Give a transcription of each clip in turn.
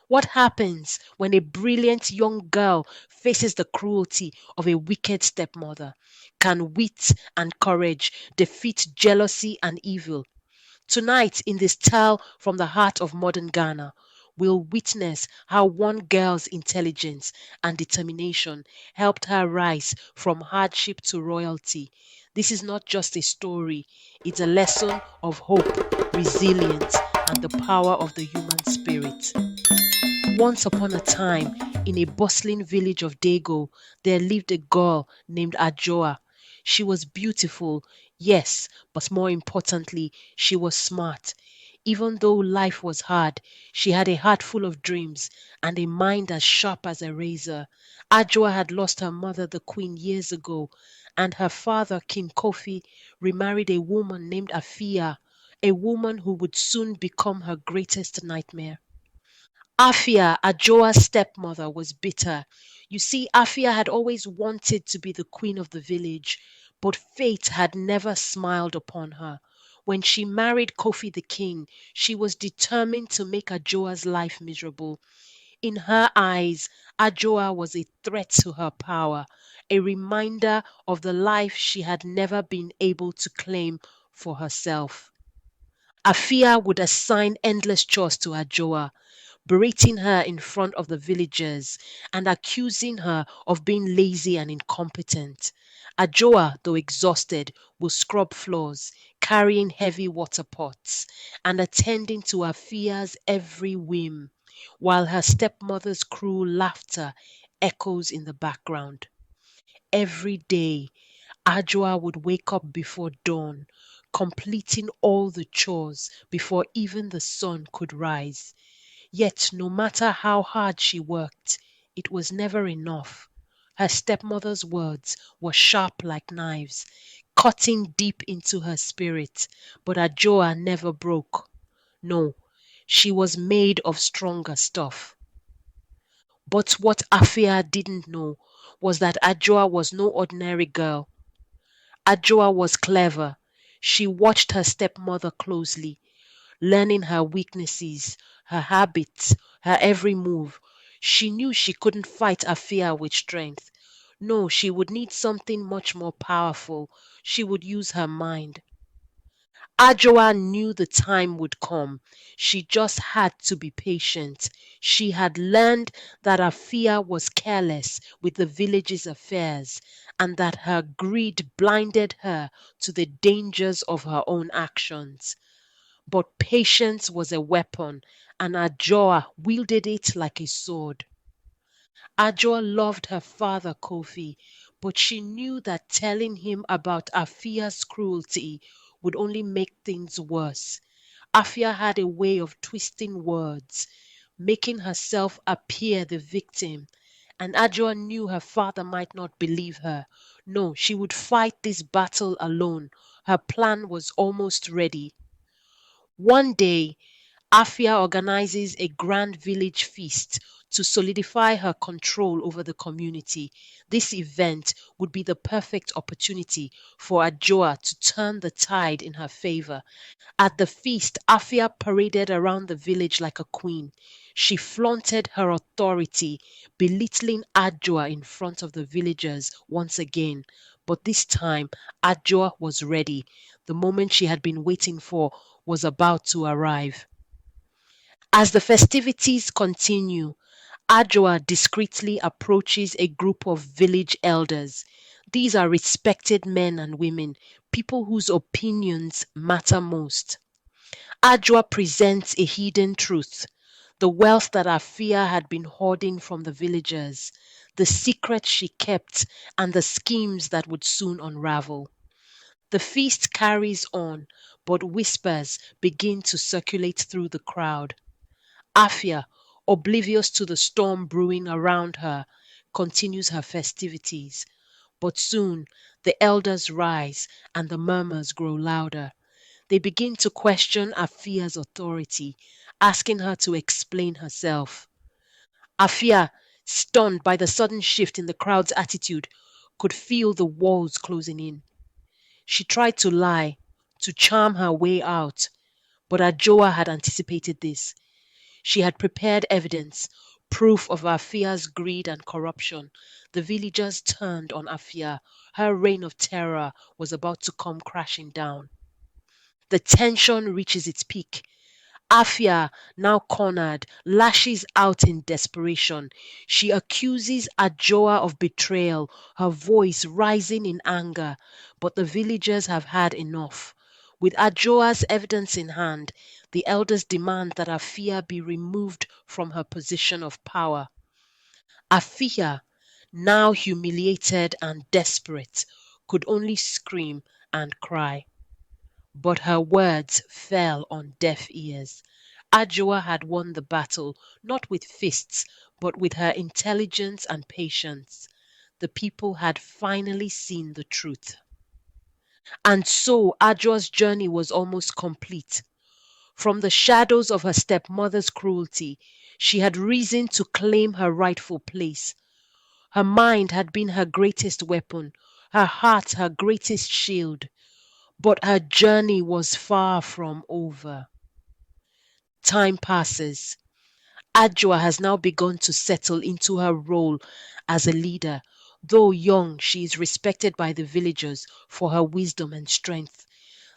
What happens when a brilliant young girl faces the cruelty of a wicked stepmother? Can wit and courage defeat jealousy and evil? Tonight, in this tale from the heart of modern Ghana, we'll witness how one girl's intelligence and determination helped her rise from hardship to royalty. This is not just a story, it's a lesson of hope, resilience, and the power of the human spirit. Once upon a time, in a bustling village of Dago, there lived a girl named Adjoa. She was beautiful, yes, but more importantly, she was smart. Even though life was hard, she had a heart full of dreams and a mind as sharp as a razor. Adjoa had lost her mother, the queen, years ago, and her father, King Kofi, remarried a woman named Afia, a woman who would soon become her greatest nightmare. Afia, Ajoa's stepmother, was bitter. You see, Afia had always wanted to be the queen of the village, but fate had never smiled upon her. When she married Kofi the king, she was determined to make Ajoa's life miserable. In her eyes, Ajoa was a threat to her power, a reminder of the life she had never been able to claim for herself. Afia would assign endless chores to Ajoa, berating her in front of the villagers and accusing her of being lazy and incompetent. Ajoa, though exhausted, will scrub floors, carrying heavy water pots, and attending to Afia's every whim, while her stepmother's cruel laughter echoes in the background. Every day, Adua would wake up before dawn, completing all the chores before even the sun could rise. Yet, no matter how hard she worked, it was never enough. Her stepmother's words were sharp like knives, cutting deep into her spirit, but Adjoa never broke. No, she was made of stronger stuff. But what Afia didn't know was that Adjoa was no ordinary girl. Adjoa was clever. She watched her stepmother closely, learning her weaknesses, her habits, her every move. She knew she couldn't fight Afia with strength. No, she would need something much more powerful. She would use her mind. Adjoa knew the time would come. She just had to be patient. She had learned that Afia was careless with the village's affairs and that her greed blinded her to the dangers of her own actions. But patience was a weapon, and Adjoa wielded it like a sword. Adjoa loved her father Kofi, but she knew that telling him about Afia's cruelty would only make things worse. Afia had a way of twisting words, making herself appear the victim, and Adjoa knew her father might not believe her. No, she would fight this battle alone. Her plan was almost ready. One day, Afia organizes a grand village feast to solidify her control over the community. This event would be the perfect opportunity for Adjoa to turn the tide in her favor. At the feast, Afia paraded around the village like a queen. She flaunted her authority, belittling Adjoa in front of the villagers once again. But this time, Adjoa was ready. The moment she had been waiting for was about to arrive. As the festivities continue, Adjoa discreetly approaches a group of village elders. These are respected men and women, people whose opinions matter most. Adjoa presents a hidden truth, the wealth that Afia had been hoarding from the villagers, the secret she kept, and the schemes that would soon unravel. The feast carries on, but whispers begin to circulate through the crowd. Afia, oblivious to the storm brewing around her, continues her festivities. But soon the elders rise and the murmurs grow louder. They begin to question Afia's authority, asking her to explain herself. Afia, stunned by the sudden shift in the crowd's attitude, could feel the walls closing in. She tried to lie, to charm her way out, but Ajoa had anticipated this. She had prepared evidence, proof of Afia's greed and corruption. The villagers turned on Afia. Her reign of terror was about to come crashing down. The tension reaches its peak. Afia, now cornered, lashes out in desperation. She accuses Adjoa of betrayal, her voice rising in anger. But the villagers have had enough. With Adjoa's evidence in hand, the elders demand that Afia be removed from her position of power. Afia, now humiliated and desperate, could only scream and cry. But her words fell on deaf ears. Adjoa had won the battle, not with fists, but with her intelligence and patience. The people had finally seen the truth. And so Adjoa's journey was almost complete. From the shadows of her stepmother's cruelty, she had risen to claim her rightful place. Her mind had been her greatest weapon, her heart her greatest shield. But her journey was far from over. Time passes. Adjoa has now begun to settle into her role as a leader. Though young, she is respected by the villagers for her wisdom and strength.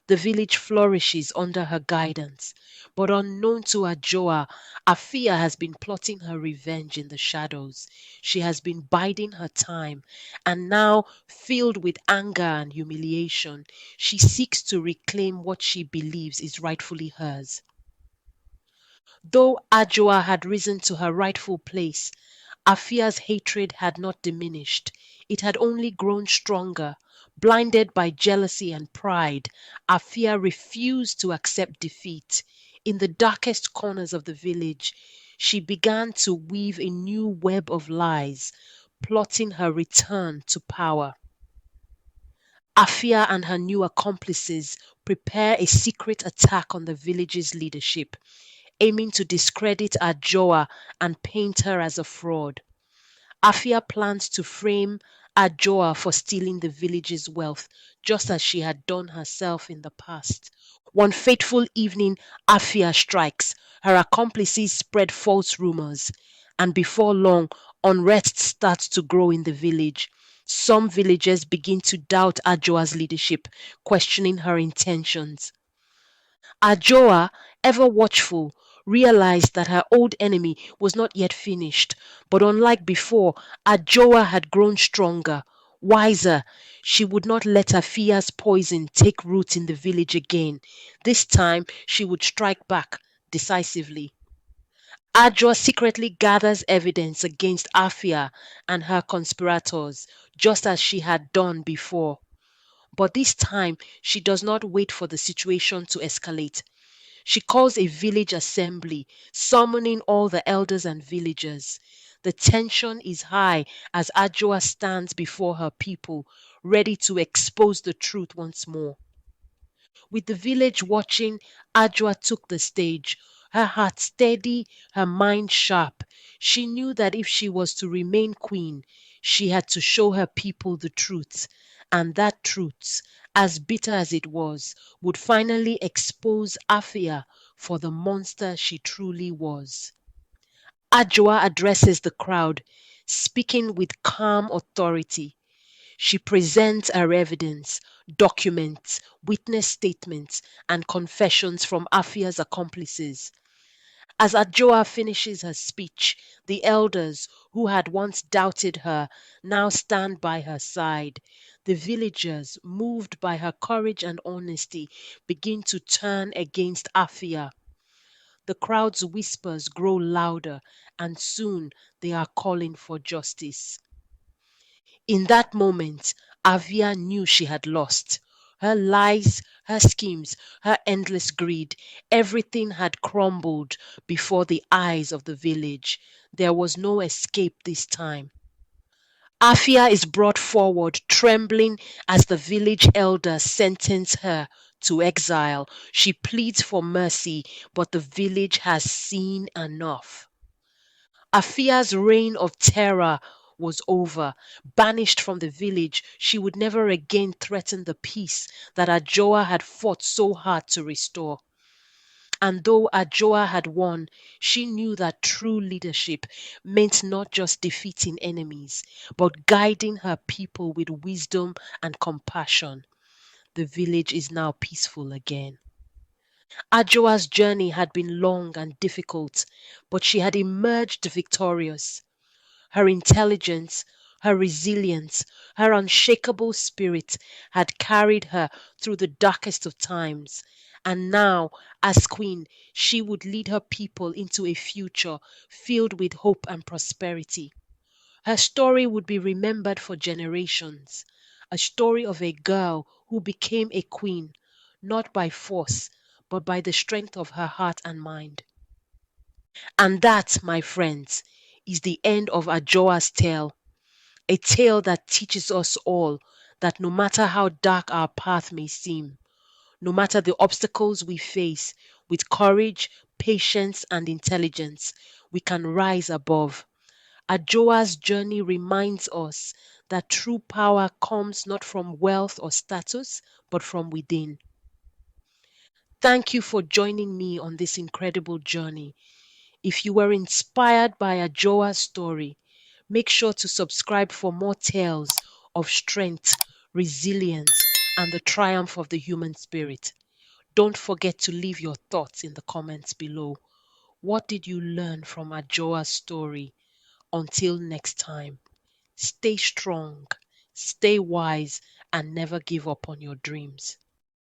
The village flourishes under her guidance. But unknown to Adjoa, Afia has been plotting her revenge in the shadows. She has been biding her time, and now, filled with anger and humiliation, she seeks to reclaim what she believes is rightfully hers. Though Adjoa had risen to her rightful place, Afia's hatred had not diminished. It had only grown stronger. Blinded by jealousy and pride, Afia refused to accept defeat. In the darkest corners of the village, she began to weave a new web of lies, plotting her return to power. Afia and her new accomplices prepare a secret attack on the village's leadership, aiming to discredit Adjoa and paint her as a fraud. Afia plans to frame Adjoa for stealing the village's wealth, just as she had done herself in the past. One fateful evening, Afia strikes. Her accomplices spread false rumors, and before long, unrest starts to grow in the village. Some villagers begin to doubt Adjoa's leadership, questioning her intentions. Adjoa, ever watchful, realized that her old enemy was not yet finished, but unlike before, Adjoa had grown stronger, wiser. She would not let Afia's poison take root in the village again. This time, she would strike back decisively. Adjoa secretly gathers evidence against Afia and her conspirators, just as she had done before. But this time, she does not wait for the situation to escalate. She calls a village assembly, summoning all the elders and villagers. The tension is high as Adjoa stands before her people, ready to expose the truth once more. With the village watching, Adjoa took the stage, her heart steady, her mind sharp. She knew that if she was to remain queen, she had to show her people the truth, and that truth, as bitter as it was, would finally expose Afia for the monster she truly was. Adjoa addresses the crowd, speaking with calm authority. She presents her evidence, documents, witness statements, and confessions from Afia's accomplices. As Adjoa finishes her speech, the elders, who had once doubted her, now stand by her side. The villagers, moved by her courage and honesty, begin to turn against Afia. The crowd's whispers grow louder, and soon they are calling for justice. In that moment, Avia knew she had lost. Her lies, her schemes, her endless greed, everything had crumbled before the eyes of the village. There was no escape this time. Afia is brought forward, trembling as the village elders sentence her to exile. She pleads for mercy, but the village has seen enough. Afia's reign of terror was over. Banished from the village, she would never again threaten the peace that Adjoa had fought so hard to restore. And though Adjoa had won, she knew that true leadership meant not just defeating enemies, but guiding her people with wisdom and compassion. The village is now peaceful again. Adjoa's journey had been long and difficult, but she had emerged victorious. Her intelligence, her resilience, her unshakable spirit had carried her through the darkest of times. And now, as queen, she would lead her people into a future filled with hope and prosperity. Her story would be remembered for generations. A story of a girl who became a queen, not by force, but by the strength of her heart and mind. And that, my friends, is the end of Ajoa's tale. A tale that teaches us all that no matter how dark our path may seem, no matter the obstacles we face, with courage, patience, and intelligence, we can rise above. Ajoa's journey reminds us that true power comes not from wealth or status, but from within. Thank you for joining me on this incredible journey. If you were inspired by Ajoa's story, make sure to subscribe for more tales of strength, resilience, and the triumph of the human spirit. Don't forget to leave your thoughts in the comments below. What did you learn from Ajoa's story? Until next time, stay strong, stay wise, and never give up on your dreams.